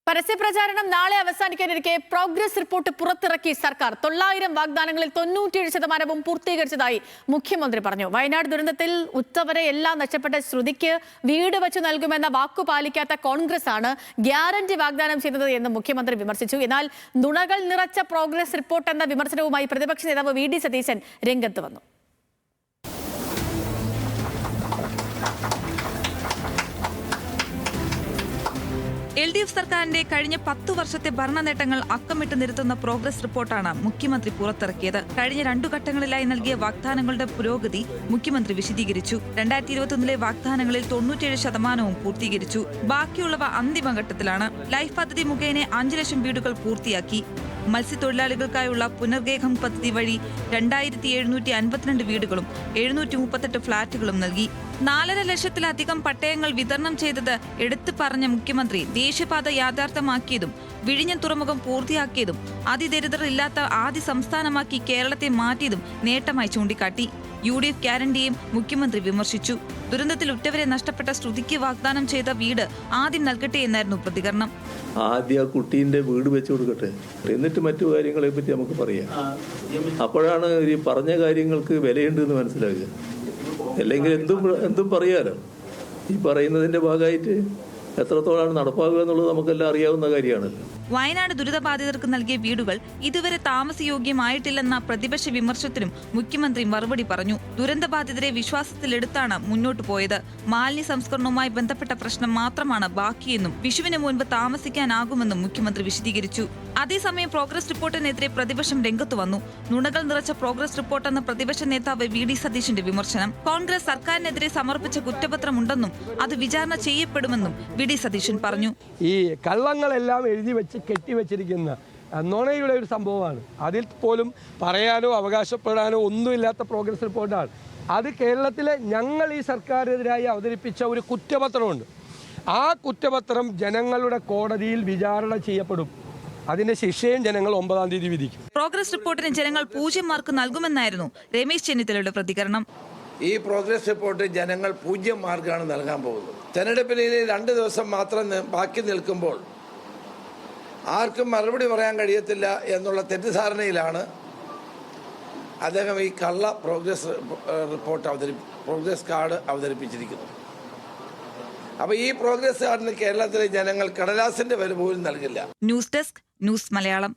പരസ്യപ്രചാരണം നാളെ അവസാനിക്കാനിരിക്കെ progress report പുറത്തിറക്കി സർക്കാർ. 900 വാഗ്ദാനങ്ങളിൽ 97% പൂർത്തീകരിച്ചതായി മുഖ്യമന്ത്രി പറഞ്ഞു. വയനാട് ദുരന്തത്തിൽ ഉറ്റവരെ എല്ലാം നഷ്ടപ്പെട്ട ശ്രുതിക്ക് വീട് വെച്ച് നൽകുമെന്ന വാക്കു പാലിക്കാത്ത കോൺഗ്രസ് ആണ് ഗ്യാരണ്ടി വാഗ്ദാനം ചെയ്തത് എന്ന് മുഖ്യമന്ത്രി വിമർശിച്ചു. എന്നാൽ നുണകൾ നിറച്ച പ്രോഗ്രസ് റിപ്പോർട്ട് എന്ന വിമർശനവുമായി പ്രതിപക്ഷ നേതാവ് വി ഡി സതീശൻ രംഗത്ത് വന്നു. LDF സർക്കാരിന്റെ കഴിഞ്ഞ 10 വർഷത്തെ ഭരണ നേട്ടങ്ങൾ അക്കമിട്ട് നിരത്തുന്ന പ്രോഗ്രസ് റിപ്പോർട്ടാണ് മുഖ്യമന്ത്രി പുറത്തിറക്കിയത്. കഴിഞ്ഞ 2 ഘട്ടങ്ങളിലായി നൽകിയ വാഗ്ദാനങ്ങളുടെ പുരോഗതി മുഖ്യമന്ത്രി വിശദീകരിച്ചു. 2021 വാഗ്ദാനങ്ങളിൽ 97% പൂർത്തീകരിച്ചു. ബാക്കിയുള്ളവ അന്തിമഘട്ടത്തിലാണ്. ലൈഫ് പദ്ധതി മുഖേന 5 ലക്ഷം വീടുകൾ പൂർത്തിയാക്കി. മത്സ്യത്തൊഴിലാളികൾക്കായുള്ള പുനർഗേഹം പദ്ധതി വഴി 2752 വീടുകളും 738 ഫ്ളാറ്റുകളും നൽകി. 4.5 ലക്ഷത്തിലധികം പട്ടയങ്ങൾ വിതരണം ചെയ്തത് എടുത്തു പറഞ്ഞ മുഖ്യമന്ത്രി ദേശീയപാത യാഥാർത്ഥ്യമാക്കിയതും വിഴിഞ്ഞം തുറമുഖം പൂർത്തിയാക്കിയതും അതിദരിദ്രർ ഇല്ലാത്ത ആദ്യ സംസ്ഥാനമാക്കി കേരളത്തെ മാറ്റിയതും നേട്ടമായി ചൂണ്ടിക്കാട്ടി. UDF ഗ്യാരണ്ടിയും മുഖ്യമന്ത്രി വിമർശിച്ചു. ദുരന്തത്തിൽ ഉറ്റവരെ നഷ്ടപ്പെട്ട ശ്രുതിക്ക് വാഗ്ദാനം ചെയ്ത വീട് ആദ്യം നൽകട്ടെ എന്നായിരുന്നു പ്രതികരണം. ആദ്യം ആ കുട്ടീൻ്റെ വീട് വെച്ച് കൊടുക്കട്ടെ, എന്നിട്ട് മറ്റു കാര്യങ്ങളെ പറ്റി നമുക്ക് പറയാം. അപ്പോഴാണ് ഈ പറഞ്ഞ കാര്യങ്ങൾക്ക് വിലയുണ്ടെന്ന് മനസ്സിലാക്കുക. അല്ലെങ്കിൽ എന്തും പറയാലോ. ഈ പറയുന്നതിൻ്റെ ഭാഗമായിട്ട് എത്രത്തോളാണ് നടപ്പാകുക എന്നുള്ളത് നമുക്കെല്ലാം അറിയാവുന്ന കാര്യമാണല്ലോ. വയനാട് ദുരിതബാധിതർക്ക് നൽകിയ വീടുകൾ ഇതുവരെ താമസയോഗ്യമായിട്ടില്ലെന്ന പ്രതിപക്ഷ വിമർശനത്തിനും മുഖ്യമന്ത്രി മറുപടി പറഞ്ഞു. ദുരന്തബാധിതരെ വിശ്വാസത്തിലെടുത്താണ് മുന്നോട്ടു പോയത്. മാലിന്യ സംസ്കരണവുമായി ബന്ധപ്പെട്ട പ്രശ്നം മാത്രമാണ് ബാക്കിയെന്നും വിഷുവിന് മുൻപ് താമസിക്കാനാകുമെന്നും മുഖ്യമന്ത്രി വിശദീകരിച്ചു. അതേസമയം പ്രോഗ്രസ് റിപ്പോർട്ടിനെതിരെ പ്രതിപക്ഷം രംഗത്തു വന്നു. നുണകൾ നിറച്ച പ്രോഗ്രസ് റിപ്പോർട്ടെന്ന പ്രതിപക്ഷ നേതാവ് വി ഡി സതീശന്റെ വിമർശനം. കോൺഗ്രസ് സർക്കാരിനെതിരെ സമർപ്പിച്ച കുറ്റപത്രമുണ്ടെന്നും അത് വിചാരണ ചെയ്യപ്പെടുമെന്നും വി ഡി സതീശൻ പറഞ്ഞു. ഈ കള്ളങ്ങളെല്ലാം എഴുതി വെച്ച് കെട്ടിവെച്ചിരിക്കുന്ന നുണയുടെ ഒരു സംഭവമാണ്. അതിൽ പോലും പറയാനോ അവകാശപ്പെടാനോ ഒന്നുമില്ലാത്ത പ്രോഗ്രസ് റിപ്പോർട്ടാണ്. അത് കേരളത്തിലെ ഞങ്ങൾ ഈ സർക്കാരിനെതിരായി അവതരിപ്പിച്ച ഒരു കുറ്റപത്രമുണ്ട്. ആ കുറ്റപത്രം ജനങ്ങളുടെ കോടതിയിൽ വിചാരണ ചെയ്യപ്പെടും. അതിന്റെ ശിക്ഷയും ജനങ്ങൾ 9-ാം തീയതി വിധിക്കും. പ്രോഗ്രസ് റിപ്പോർട്ടിന് ജനങ്ങൾ 0 മാർക്ക് നൽകുമെന്നായിരുന്നു രമേശ് ചെന്നിത്തലയുടെ പ്രതികരണം. ഈ പ്രോഗ്രസ് റിപ്പോർട്ട് ജനങ്ങൾ 0 മാർക്കാണ് നൽകാൻ പോകുന്നത്. തെരഞ്ഞെടുപ്പിന് 2 ദിവസം മാത്രം ബാക്കി നിൽക്കുമ്പോൾ ആർക്കും മറുപടി പറയാൻ കഴിയത്തില്ല എന്നുള്ള തെറ്റിദ്ധാരണയിലാണ് അദ്ദേഹം ഈ കള്ള പ്രോഗ്രസ് കാർഡ് അവതരിപ്പിച്ചിരിക്കുന്നത്. അപ്പോൾ ഈ പ്രോഗ്രസ് കാർഡിന് കേരളത്തിലെ ജനങ്ങൾ കടലാസിന്റെ വില പോലും നൽകില്ല. News desk, news Malayalam.